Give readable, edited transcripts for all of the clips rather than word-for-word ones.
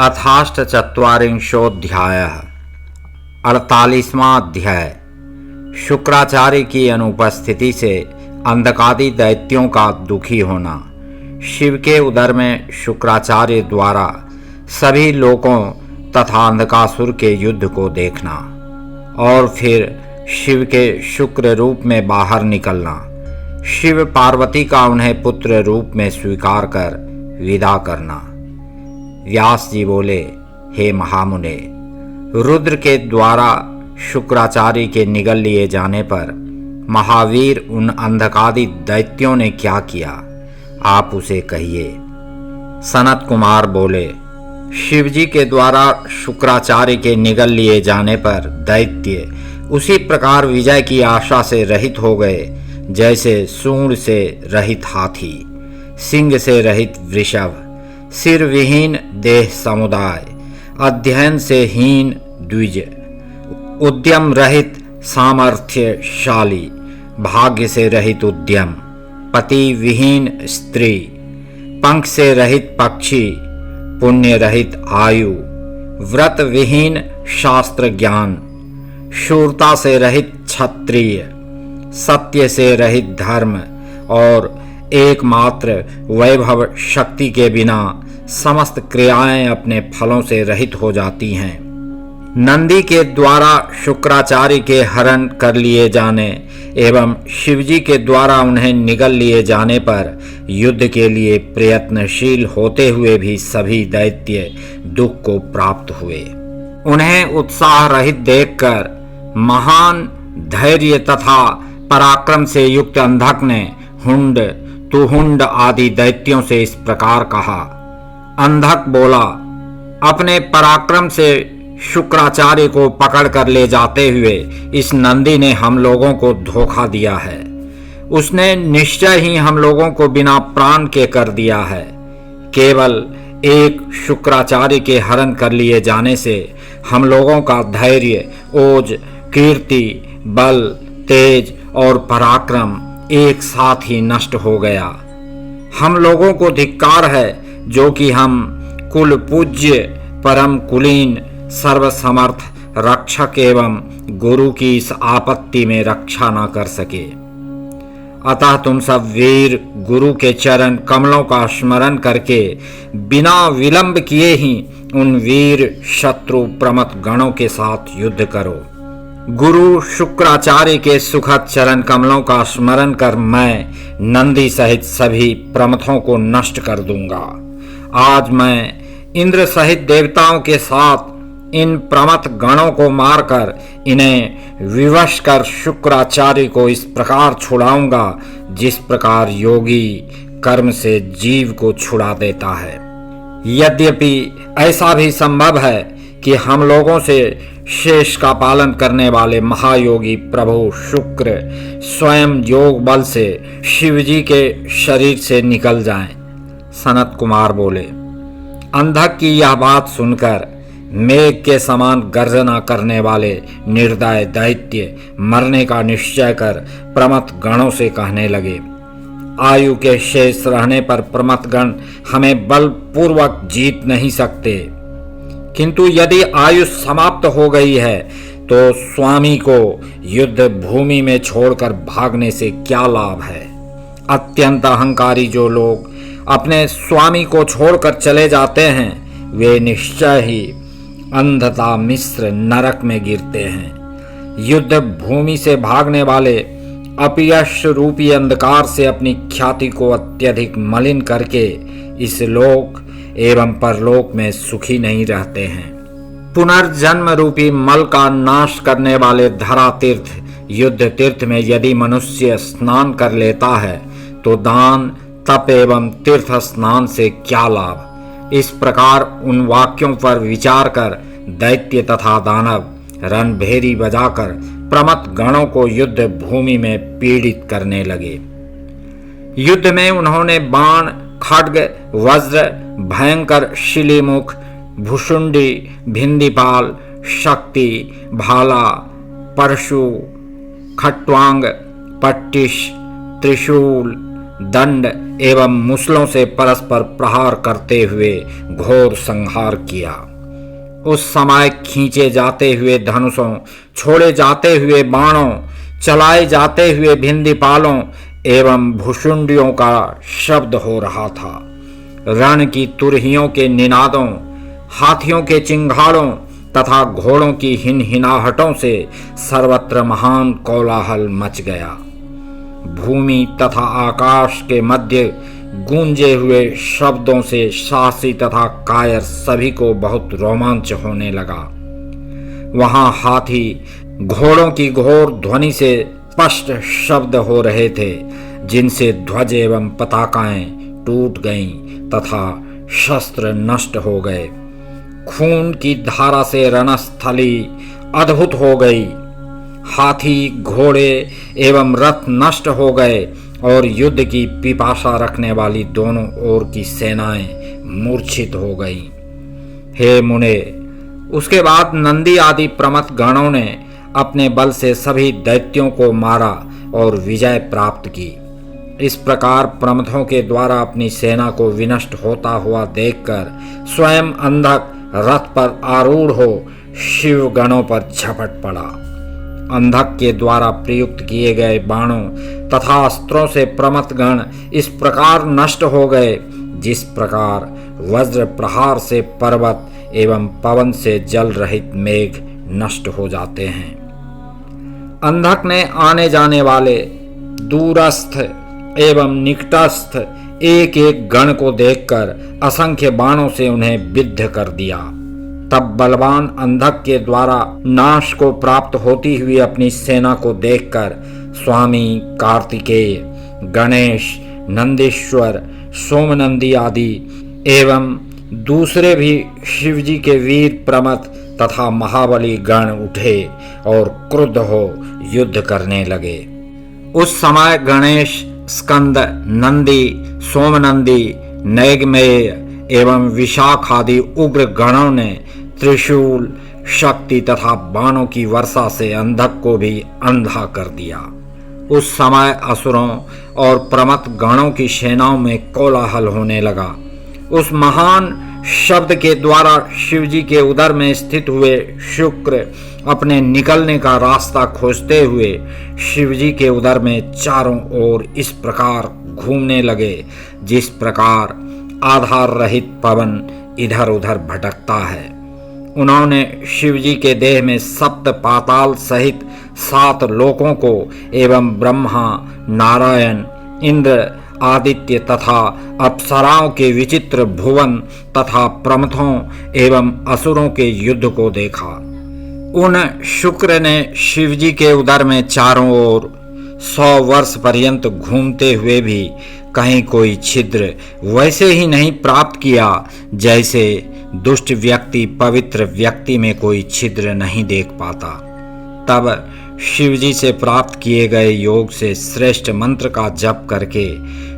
अथाष्टचत्वारिंशोऽध्यायः 48वां अध्याय। शुक्राचार्य की अनुपस्थिति से अंधकादि दैत्यों का दुखी होना। शिव के उदर में शुक्राचार्य द्वारा सभी लोकों तथा अंधकासुर के युद्ध को देखना और फिर शिव के शुक्र रूप में बाहर निकलना। शिव पार्वती का उन्हें पुत्र रूप में स्वीकार कर विदा करना। व्यास जी बोले, हे महामुने, रुद्र के द्वारा शुक्राचार्य के निगल लिए जाने पर महावीर उन अंधकादि दैत्यों ने क्या किया, आप उसे कहिए। सनत कुमार बोले, शिवजी के द्वारा शुक्राचार्य के निगल लिए जाने पर दैत्य उसी प्रकार विजय की आशा से रहित हो गए जैसे सूंड से रहित हाथी, सिंह से रहित वृषभ, सिर विहीन देह समुदाय, अध्ययन से हीन द्विज, उद्यम रहित सामर्थ्यशाली, भाग्य से रहित उद्यम, पति विहीन स्त्री, पंख से रहित पक्षी, पुण्य रहित आयु, व्रत विहीन शास्त्र ज्ञान, शूरता से रहित क्षत्रिय, सत्य से रहित धर्म और एकमात्र वैभव शक्ति के बिना समस्त क्रियाएं अपने फलों से रहित हो जाती हैं। नंदी के द्वारा शुक्राचार्य के हरण कर लिए जाने एवं शिवजी के द्वारा उन्हें निगल लिए जाने पर युद्ध के लिए प्रयत्नशील होते हुए भी सभी दैत्य दुख को प्राप्त हुए। उन्हें उत्साह रहित देखकर महान धैर्य तथा पराक्रम से युक्त अंधक ने हुंड, तुहुंड आदि दैत्यों से इस प्रकार कहा। अंधक बोला, अपने पराक्रम से शुक्राचार्य को पकड़ कर ले जाते हुए इस नंदी ने हम लोगों को धोखा दिया है। उसने निश्चय ही हम लोगों को बिना प्राण के कर दिया है। केवल एक शुक्राचार्य के हरण कर लिए जाने से हम लोगों का धैर्य, ओज, कीर्ति, बल, तेज और पराक्रम एक साथ ही नष्ट हो गया। हम लोगों को धिक्कार है जो कि हम कुल पूज्य, परम कुलीन, सर्वसमर्थ रक्षक एवं गुरु की इस आपत्ति में रक्षा न कर सके। अतः तुम सब वीर गुरु के चरण कमलों का स्मरण करके बिना विलंब किए ही उन वीर शत्रु प्रमथ गणों के साथ युद्ध करो। गुरु शुक्राचार्य के सुखद चरण कमलों का स्मरण कर मैं नंदी सहित सभी प्रमथों को नष्ट कर दूंगा। आज मैं इंद्र सहित देवताओं के साथ इन प्रमथ गणों को मारकर इन्हें विवश कर शुक्राचार्य को इस प्रकार छुड़ाऊंगा जिस प्रकार योगी कर्म से जीव को छुड़ा देता है। यद्यपि ऐसा भी संभव है कि हम लोगों से शेष का पालन करने वाले महायोगी प्रभु शुक्र स्वयं योग बल से शिवजी के शरीर से निकल जाएं। सनत कुमार बोले, अंधक की यह बात सुनकर मेघ के समान गर्जना करने वाले निर्दय दैत्य मरने का निश्चय कर प्रमथ गणों से कहने लगे, आयु के शेष रहने पर प्रमथ गण हमें बलपूर्वक जीत नहीं सकते, किंतु यदि आयु समाप्त हो गई है तो स्वामी को युद्ध भूमि में छोड़कर भागने से क्या लाभ है। अत्यंत अहंकारी जो लोग अपने स्वामी को छोड़कर चले जाते हैं वे निश्चय ही अंधता मिश्र नरक में गिरते हैं। युद्ध भूमि से भागने वाले अपयश रूपी अंधकार से अपनी ख्याति को अत्यधिक मलिन करके इस लोक एवं परलोक में सुखी नहीं रहते हैं। पुनर्जन्म रूपी मल का नाश करने वाले धरा तीर्थ युद्ध तीर्थ में यदि मनुष्य स्नान कर लेता है तो दान, तप एवं तीर्थ स्नान से क्या लाभ। इस प्रकार उन वाक्यों पर विचार कर दैत्य तथा दानव रणभेरी बजाकर प्रमथ गणों को युद्ध भूमि में पीड़ित करने लगे। युद्ध में उन्होंने बाण, खड्ग, वज्र, भयंकर शिलीमुख, भुषुंडी, भिंदीपाल, शक्ति, भाला, परशु, खट्वांग, पट्टिश, त्रिशूल, दंड एवं मुसलों से परस्पर प्रहार करते हुए घोर संहार किया। उस समय खींचे जाते हुए धनुषों, छोड़े जाते हुए बाणों, चलाए जाते हुए भिंदीपालों एवं भुशुंडियों का शब्द हो रहा था। रण की तुरहियों के निनादों, हाथियों के चिंगाड़ों तथा घोड़ों की हिनहिनाहटों से सर्वत्र महान कोलाहल मच गया। भूमि तथा आकाश के मध्य गूंजे हुए शब्दों से साहसी तथा कायर सभी को बहुत रोमांच होने लगा। वहां हाथी घोड़ों की घोर ध्वनि से स्पष्ट शब्द हो रहे थे, जिनसे ध्वज एवं पताकाएं टूट गईं तथा शस्त्र नष्ट हो गए। खून की धारा से रणस्थली अद्भुत हो गई। हाथी, घोड़े एवं रथ नष्ट हो गए और युद्ध की पिपासा रखने वाली दोनों ओर की सेनाएं मूर्छित हो गईं। हे मुने, उसके बाद नंदी आदि प्रमथ गणों ने अपने बल से सभी दैत्यों को मारा और विजय प्राप्त की। इस प्रकार प्रमथों के द्वारा अपनी सेना को विनष्ट होता हुआ देखकर स्वयं अंधक रथ पर आरूढ़ हो शिव गणों पर झपट पड़ा। अंधक के द्वारा प्रयुक्त किए गए बाणों तथा अस्त्रों से प्रमथ गण इस प्रकार नष्ट हो गए, जिस प्रकार वज्र प्रहार से पर्वत एवं पवन से जल रहित मेघ नष्ट हो जाते हैं। अंधक ने आने जाने वाले दूरस्थ एवं निकटस्थ एक एक गण को देखकर असंख्य बाणों से उन्हें विद्ध कर दिया। तब बलवान अंधक के द्वारा नाश को प्राप्त होती हुई अपनी सेना को देखकर स्वामी कार्तिकेय, गणेश, नंदीश्वर, सोमनंदी आदि एवं दूसरे भी शिवजी के वीर प्रमथ तथा महाबली गण उठे और क्रुद्ध हो युद्ध करने लगे। उस समय गणेश, स्कंद, नंदी, सोमनंदी, नैगमेय एवं विशाख आदि उग्र गणों ने त्रिशूल, शक्ति तथा बाणों की वर्षा से अंधक को भी अंधा कर दिया। उस समय असुरों और प्रमथ गणों की सेनाओं में कोलाहल होने लगा। उस महान शब्द के द्वारा शिवजी के उदर में स्थित हुए शुक्र अपने निकलने का रास्ता खोजते हुए शिवजी के उदर में चारों ओर इस प्रकार घूमने लगे, जिस प्रकार आधार रहित पवन इधर उधर भटकता है। उन्होंने शिवजी के देह में सप्त पाताल सहित 7 लोकों को एवं ब्रह्मा, नारायण, इंद्र, आदित्य तथा अप्सराओं के विचित्र भुवन तथा प्रमथों एवं असुरों के युद्ध को देखा। उन शुक्र ने शिवजी के उदर में चारों ओर 100 वर्ष पर्यंत घूमते हुए भी कहीं कोई छिद्र वैसे ही नहीं प्राप्त किया, जैसे दुष्ट व्यक्ति पवित्र व्यक्ति में कोई छिद्र नहीं देख पाता। तब शिवजी से प्राप्त किए गए योग से श्रेष्ठ मंत्र का जप करके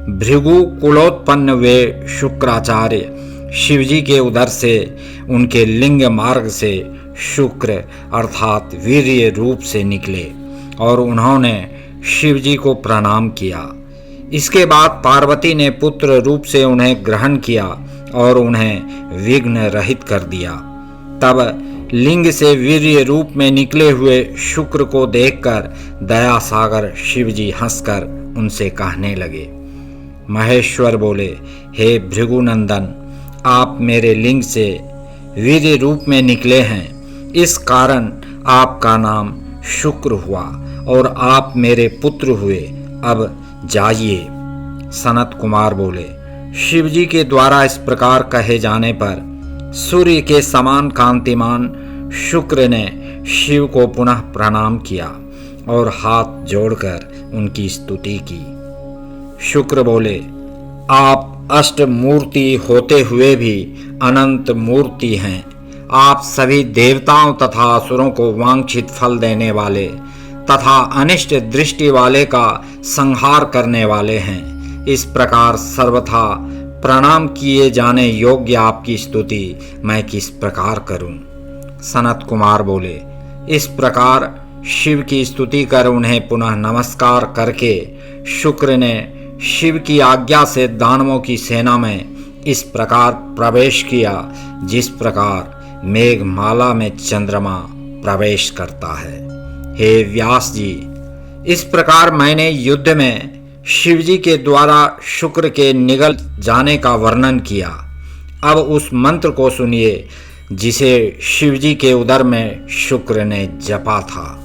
भृगु कुलोत्पन्न वे शुक्राचार्य शिवजी के उदर से उनके लिंग मार्ग से शुक्र अर्थात वीर्य रूप से निकले और उन्होंने शिवजी को प्रणाम किया। इसके बाद पार्वती ने पुत्र रूप से उन्हें ग्रहण किया और उन्हें विघ्न रहित कर दिया। तब लिंग से वीर्य रूप में निकले हुए शुक्र को देखकर दया सागर शिवजी हंसकर उनसे कहने लगे। महेश्वर बोले, हे भृगुनंदन, आप मेरे लिंग से वीर्य रूप में निकले हैं, इस कारण आपका नाम शुक्र हुआ और आप मेरे पुत्र हुए। अब जाइए। सनत कुमार बोले, शिवजी के द्वारा इस प्रकार कहे जाने पर सूर्य के समान कांतिमान शुक्र ने शिव को पुनः प्रणाम किया और हाथ जोड़कर उनकी स्तुति की। शुक्र बोले, आप अष्ट मूर्ति होते हुए भी अनंत मूर्ति हैं। आप सभी देवताओं तथा असुरों को वांछित फल देने वाले तथा अनिष्ट दृष्टि वाले का संहार करने वाले हैं। इस प्रकार सर्वथा प्रणाम किए जाने योग्य आपकी स्तुति मैं किस प्रकार करूं? सनत कुमार बोले, इस प्रकार शिव की स्तुति कर उन्हें पुनः नमस्कार करके शुक्र ने शिव की आज्ञा से दानवों की सेना में इस प्रकार प्रवेश किया जिस प्रकार मेघमाला में चंद्रमा प्रवेश करता है। हे व्यास जी, इस प्रकार मैंने युद्ध में शिवजी के द्वारा शुक्र के निगल जाने का वर्णन किया। अब उस मंत्र को सुनिए जिसे शिवजी के उदर में शुक्र ने जपा था।